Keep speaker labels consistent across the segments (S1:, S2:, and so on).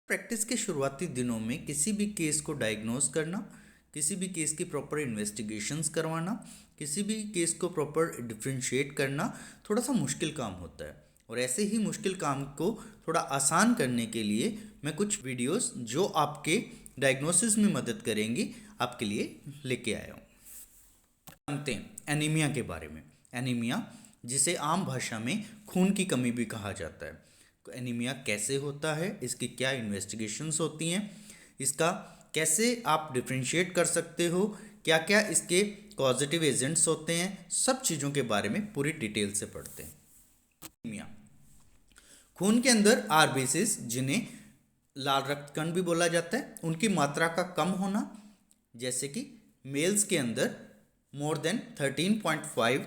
S1: Practice के शुरुआती दिनों में किसी भी केस को डायग्नोज करना, किसी भी केस की प्रॉपर इन्वेस्टिगेशंस करवाना, किसी भी केस को प्रॉपर डिफ्रेंशिएट करना थोड़ा सा मुश्किल काम होता है। और ऐसे ही मुश्किल काम को थोड़ा आसान करने के लिए मैं कुछ वीडियोस जो आपके डायग्नोसिस में मदद करेंगी आपके लिए लेके आया हूँ। जानते हैं एनीमिया के बारे में। एनीमिया, जिसे आम भाषा में खून की कमी भी कहा जाता है, एनीमिया कैसे होता है, इसकी क्या इन्वेस्टिगेशंस होती हैं, इसका कैसे आप डिफ्रेंशिएट कर सकते हो, क्या क्या इसके पॉजिटिव एजेंट्स होते हैं, सब चीज़ों के बारे में पूरी डिटेल से पढ़ते हैं। एनीमिया खून के अंदर आरबीसीज, जिन्हें लाल रक्त कण भी बोला जाता है, उनकी मात्रा का कम होना, जैसे कि मेल्स के अंदर मोर देन 13.5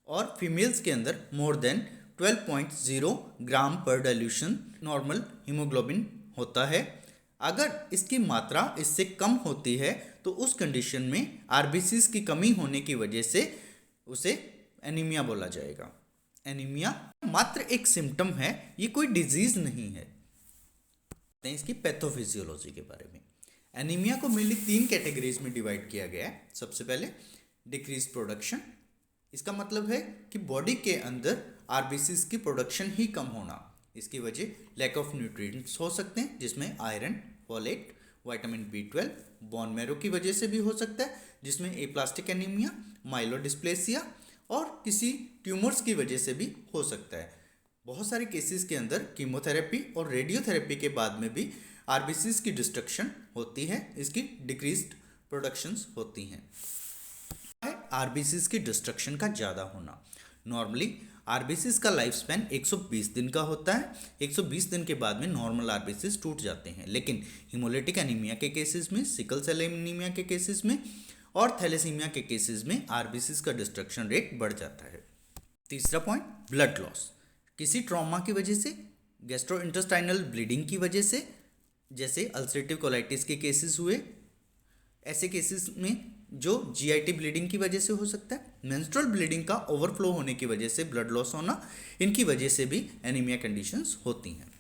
S1: और फीमेल्स के अंदर मोर देन 12.0 ग्राम पर डाइल्यूशन नॉर्मल हीमोग्लोबिन होता है। अगर इसकी मात्रा इससे कम होती है तो उस कंडीशन में आरबीसीज की कमी होने की वजह से उसे एनीमिया बोला जाएगा। एनीमिया मात्र एक सिम्टम है, ये कोई डिजीज नहीं है। इसकी पैथोफिजियोलॉजी के बारे में, एनीमिया को मेनली 3 कैटेगरीज में डिवाइड किया गया है। सबसे पहले डिक्रीज प्रोडक्शन, इसका मतलब है कि बॉडी के अंदर आरबीसीज की प्रोडक्शन ही कम होना। इसकी वजह लैक ऑफ न्यूट्रिएंट्स हो सकते हैं, जिसमें iron, folate, vitamin B12, bone marrow की वजह से भी हो सकता है, जिसमें एप्लास्टिक एनीमिया, माइलोडिस्प्लेसिया और किसी ट्यूमर्स की वजह से भी हो सकता है। बहुत सारे केसेस के अंदर कीमोथेरेपी और रेडियोथेरेपी के बाद में भी आरबीसीज की डिस्ट्रक्शन होती है, इसकी डिक्रीज्ड प्रोडक्शंस होती हैं। आरबीसीज की डिस्ट्रक्शन का ज़्यादा होना। नॉर्मली आरबीसीज का लाइफ स्पैन 120 दिन का होता है। 120 दिन के बाद में नॉर्मल आरबीसीज टूट जाते हैं, लेकिन हीमोलिटिक एनीमिया के केसेस में, सिकल सेल एनीमिया के केसेस में और थैलेसीमिया के केसेस में आरबीसीज का डिस्ट्रक्शन रेट बढ़ जाता है। तीसरा पॉइंट, ब्लड लॉस। किसी ट्रॉमा की वजह से, गैस्ट्रोइंटेस्टाइनल ब्लीडिंग की वजह से, जैसे अल्सरेटिव कोलाइटिस के केसेस हुए, ऐसे केसेस में जो जीआईटी ब्लीडिंग की वजह से हो सकता है, मेंस्ट्रुअल ब्लीडिंग का ओवरफ्लो होने की वजह से ब्लड लॉस होना, इनकी वजह से भी एनीमिया कंडीशंस होती हैं।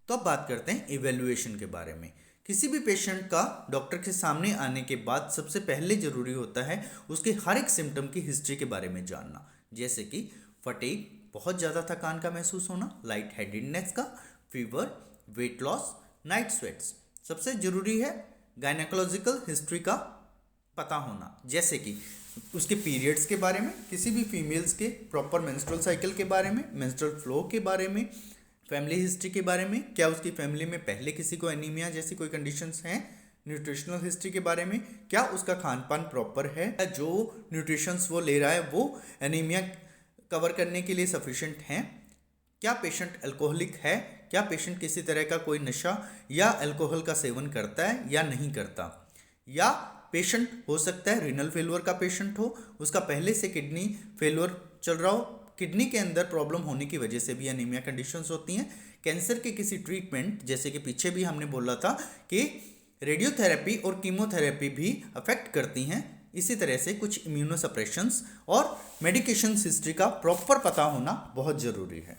S1: तो अब बात करते हैं इवेल्युएशन के बारे में। किसी भी पेशेंट का डॉक्टर के सामने आने के बाद सबसे पहले जरूरी होता है उसके हर एक सिम्टम की हिस्ट्री के बारे में जानना, जैसे कि फटीग, बहुत ज़्यादा थकान का महसूस होना, लाइट हेडेडनेस का, fever, weight loss, night sweats. सबसे जरूरी है गायनेकोलॉजिकल हिस्ट्री का पता होना, जैसे कि उसके पीरियड्स के बारे में, किसी भी फीमेल्स के प्रॉपर मेंस्ट्रुअल साइकिल के बारे में, मेंस्ट्रुअल फ्लो के बारे में, फैमिली हिस्ट्री के बारे में, क्या उसकी फैमिली में पहले किसी को एनीमिया जैसी कोई कंडीशंस हैं, न्यूट्रिशनल हिस्ट्री के बारे में, क्या उसका खान पान प्रॉपर है, जो न्यूट्रिशंस वो ले रहा है वो एनीमिया कवर करने के लिए सफिशेंट हैं, क्या पेशेंट अल्कोहलिक है, क्या पेशेंट किसी तरह का कोई नशा या अल्कोहल का सेवन करता है या नहीं करता, या पेशेंट हो सकता है रीनल फेल्योर का पेशेंट हो, उसका पहले से किडनी फेल्योर चल रहा हो, किडनी के अंदर प्रॉब्लम होने की वजह से भी एनीमिया कंडीशंस होती हैं। कैंसर के किसी ट्रीटमेंट, जैसे कि पीछे भी हमने बोला था कि रेडियोथेरेपी और कीमोथेरेपी भी अफेक्ट करती हैं, इसी तरह से कुछ इम्यूनोसप्रेशंस और मेडिकेशन हिस्ट्री का प्रॉपर पता होना बहुत ज़रूरी है।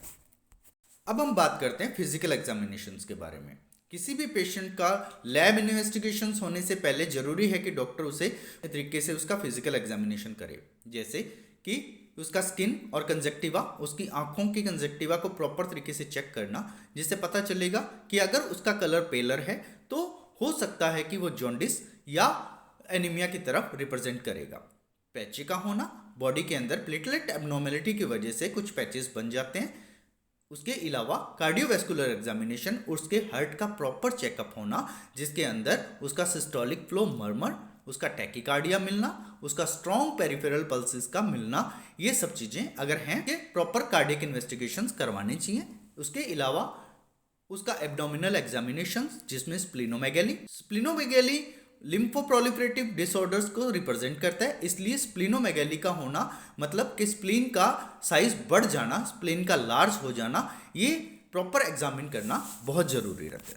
S1: अब हम बात करते हैं फिजिकल एग्जामिनेशंस के बारे में। किसी भी पेशेंट का लैब इन्वेस्टिगेशंस होने से पहले जरूरी है कि डॉक्टर उसे तरीके से उसका फिजिकल एग्जामिनेशन करे, जैसे कि उसका स्किन और कंजक्टिवा, उसकी आंखों की कंजक्टिवा को प्रॉपर तरीके से चेक करना, जिससे पता चलेगा कि अगर उसका कलर पेलर है तो हो सकता है कि वो जॉन्डिस या एनीमिया की तरफ रिप्रेजेंट करेगा। पैची का होना, बॉडी के अंदर प्लेटलेट एबनॉर्मेलिटी की वजह से कुछ पैचेस बन जाते हैं। उसके अलावा कार्डियोवैस्कुलर एग्जामिनेशन, उसके हार्ट का प्रॉपर चेकअप होना, जिसके अंदर उसका सिस्टोलिक फ्लो मर्मर, उसका टैकीकार्डिया मिलना, उसका स्ट्रॉन्ग पेरिफेरल पल्सेस का मिलना, ये सब चीज़ें अगर हैं कि प्रॉपर कार्डियक इन्वेस्टिगेशंस करवाने चाहिए। उसके अलावा उसका एब्डोमिनल एग्जामिनेशन, जिसमें स्प्लिनोमेगेली लिम्फोप्रोलिफरेटिव डिसऑर्डर्स को रिप्रेजेंट करता है, इसलिए स्प्लिनोमेगेली का होना मतलब कि स्प्लीन का साइज बढ़ जाना, स्प्लीन का लार्ज हो जाना, ये प्रॉपर एग्जामिन करना बहुत ज़रूरी रहता है।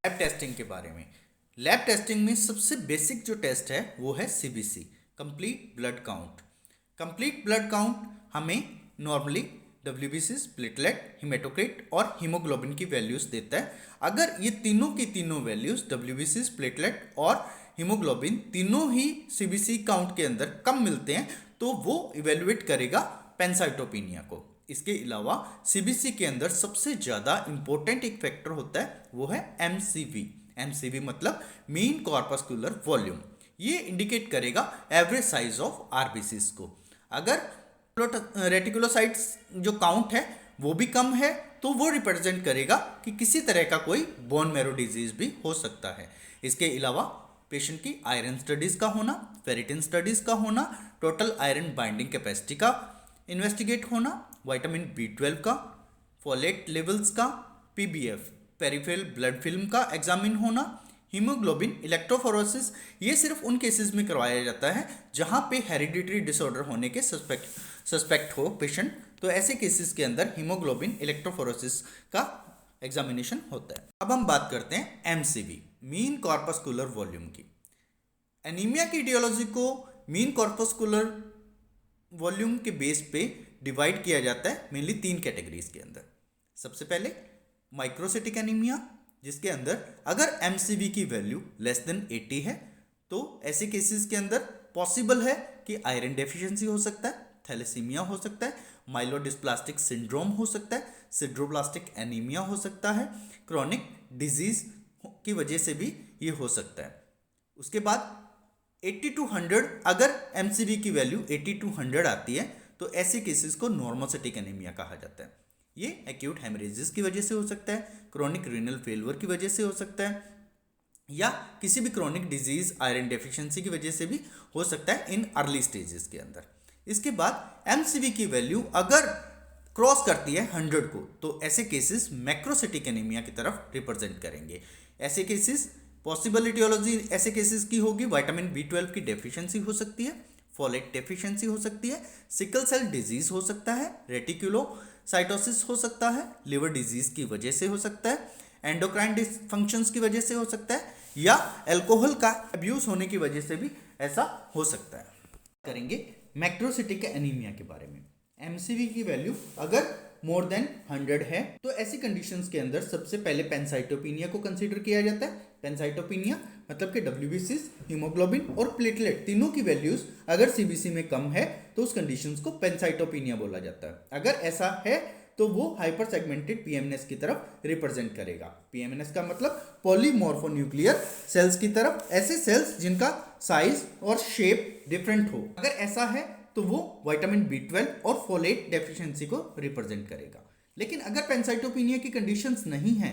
S1: लैब टेस्टिंग के बारे में, लैब टेस्टिंग में सबसे बेसिक जो टेस्ट है वो है CBC, complete blood count. Complete blood count हमें नॉर्मली WBCs, प्लेटलेट, हिमेटोक्रिट और हीमोग्लोबिन की वैल्यूज़ देता है। अगर ये तीनों की तीनों वैल्यूज़ WBCs, प्लेटलेट और हीमोग्लोबिन तीनों ही CBC काउंट के अंदर कम मिलते हैं तो वो इवेल्युएट करेगा पैनसाइटोपिनिया को। इसके अलावा CBC के अंदर सबसे ज़्यादा इंपॉर्टेंट एक फैक्टर होता है, वो है MCV। MCV मतलब मीन कॉर्पस्कुलर वॉल्यूम। ये इंडिकेट करेगा एवरेज साइज ऑफ RBCs को। अगर रेटिकुलोसाइट्स जो काउंट है वो भी कम है तो वो रिप्रेजेंट करेगा कि किसी तरह का कोई बोन मैरो डिजीज भी हो सकता है। इसके अलावा पेशेंट की आयरन स्टडीज़ का होना, फेरिटिन स्टडीज़ का होना, टोटल आयरन बाइंडिंग कैपेसिटी का इन्वेस्टिगेट होना, विटामिन B12 का, फोलेट लेवल्स का, PBF पेरिफेरल ब्लड फिल्म का एग्जामिन होना, हीमोग्लोबिन इलेक्ट्रोफोरेसिस, ये सिर्फ उन केसेस में करवाया जाता है जहां पे हेरिडिटरी डिसऑर्डर होने के सस्पेक्ट हो पेशेंट, तो ऐसे केसेस के अंदर हीमोग्लोबिन इलेक्ट्रोफोरेसिस का एग्जामिनेशन होता है। अब हम बात करते हैं MCV, मीन कॉर्पस्कुलर वॉल्यूम की। एनीमिया की इटियोलॉजी को मीन कॉर्पस्कुलर वॉल्यूम के बेस पे डिवाइड किया जाता है मेनली 3 कैटेगरीज के अंदर। सबसे पहले माइक्रोसिटिक एनीमिया, जिसके अंदर अगर MCV की वैल्यू लेस देन 80 है तो ऐसे केसेस के अंदर पॉसिबल है कि आयरन डेफिशिएंसी हो सकता है, थैलेसीमिया हो सकता है, माइलोडिस्प्लास्टिक सिंड्रोम हो सकता है, सिड्रोब्लास्टिक एनीमिया हो सकता है, क्रॉनिक डिजीज की वजह से भी ये हो सकता है। उसके बाद 80 to 100, अगर MCV की वैल्यू 80 to 100 आती है तो ऐसे केसेस को नॉर्मोसिटिक एनीमिया कहा जाता है। ये एक्यूट हेमरेजेस की वजह से हो सकता है, क्रॉनिक रीनल फेलियर की वजह से हो सकता है, या किसी भी क्रॉनिक डिजीज आयरन डेफिशिएंसी की वजह से भी हो सकता है इन अर्ली स्टेजेस के अंदर। इसके बाद MCV की वैल्यू अगर क्रॉस करती है 100 को तो ऐसे केसेस मैक्रोसिटिक एनीमिया की तरफ रिप्रेजेंट करेंगे। ऐसे केसेस पॉसिबल इटियोलॉजी ऐसे केसेस की होगी, विटामिन B12 की डेफिशिएंसी हो सकती है, फोलेट डेफिशिएंसी हो सकती है, सिकल सेल डिजीज हो सकता है, रेटिकुलोसाइटोसिस हो सकता है, लिवर डिजीज की वजह से हो सकता है, एंडोक्राइन डिसफंक्शंस की वजह से हो सकता है, या अल्कोहल का अब्यूज होने की वजह से भी ऐसा हो सकता है। करेंगे मैक्रोसिटिक एनीमिया के बारे में। MCV की वैल्यू अगर मोर देन 100 है तो ऐसी कंडीशंस के अंदर सबसे पहले पैनसाइटोपिनिया को कंसीडर किया जाता है। पैनसाइटोपिनिया मतलब कि WBCs, हीमोग्लोबिन और प्लेटलेट तीनों की वैल्यूज अगर CBC में कम है तो उस कंडीशंस को पैनसाइटोपिनिया बोला जाता है। अगर ऐसा है तो वो हाइपर सेगमेंटेड PMNS की तरफ रिप्रेजेंट करेगा। PMNS का मतलब पॉलीमॉर्फोन्यूक्लियर सेल्स की तरफ, ऐसे सेल्स जिनका साइज और शेप डिफरेंट हो। अगर ऐसा है तो वो विटामिन B12 और फोलेट डेफिशिएंसी को रिप्रेजेंट करेगा। लेकिन अगर पैनसाइटोपिनिया की कंडीशंस नहीं है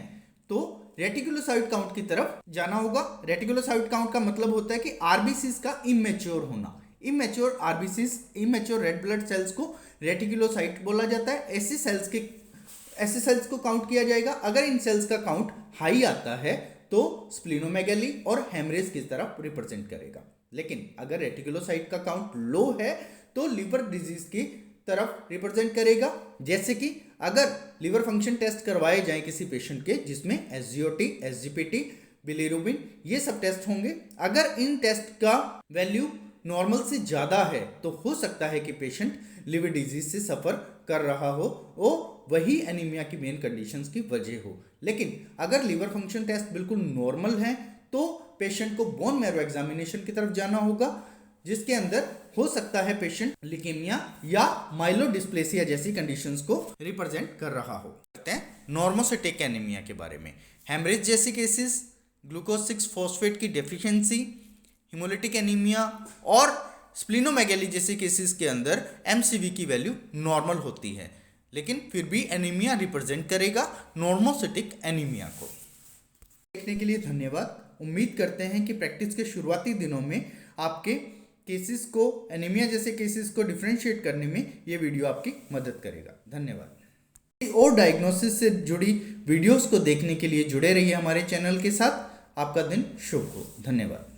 S1: तो रेटिकुलोसाइट काउंट की तरफ जाना होगा। रेटिकुलोसाइट काउंट का मतलब होता है कि RBCs का इमेच्योर होना। Immature RBCs, immature red blood cells को रेटिकुलोसाइट बोला जाता है। ऐसे सेल्स को काउंट किया जाएगा। अगर इन सेल्स का काउंट हाई आता है तो स्प्लीनोमेगेली और हेमरेज की तरफ रिप्रेजेंट करेगा। लेकिन अगर रेटिकुलोसाइट का काउंट लो है तो लिवर डिजीज की तरफ रिप्रेजेंट करेगा। जैसे कि अगर लिवर फंक्शन टेस्ट करवाए जाएं किसी पेशेंट के जिसमें SGOT, SGPT, बिलिरुबिन ये सब टेस्ट होंगे, अगर इन टेस्ट का वैल्यू नॉर्मल से ज़्यादा है तो हो सकता है कि पेशेंट लिवर डिजीज से सफ़र कर रहा हो, वो वही एनीमिया की मेन कंडीशंस की वजह हो। लेकिन अगर लिवर फंक्शन टेस्ट बिल्कुल नॉर्मल है तो पेशेंट को बोन मैरो एग्जामिनेशन की तरफ जाना होगा, जिसके अंदर हो सकता है पेशेंट लिकेमिया या माइलोडिस्प्लेसिया जैसी कंडीशंस को रिप्रेजेंट कर रहा हो। कहते हैं नॉर्मोसिटिक एनीमिया के बारे में। हेमरेज जैसी केसेस, ग्लूकोज 6 फॉस्फेट की डेफिशिएंसी, हिमोलिटिक एनीमिया और स्प्लीनोमेगेली जैसे केसेस के अंदर MCV की वैल्यू नॉर्मल होती है, लेकिन फिर भी एनीमिया रिप्रेजेंट करेगा नॉर्मोसिटिक एनीमिया को। देखने के लिए धन्यवाद। उम्मीद करते हैं कि प्रैक्टिस के शुरुआती दिनों में आपके केसेस को, एनीमिया जैसे केसेस को डिफरेंशिएट करने में ये वीडियो आपकी मदद करेगा। धन्यवाद। और डायग्नोसिस से जुड़ी वीडियोस को देखने के लिए जुड़े रहिए हमारे चैनल के साथ। आपका दिन शुभ हो। धन्यवाद।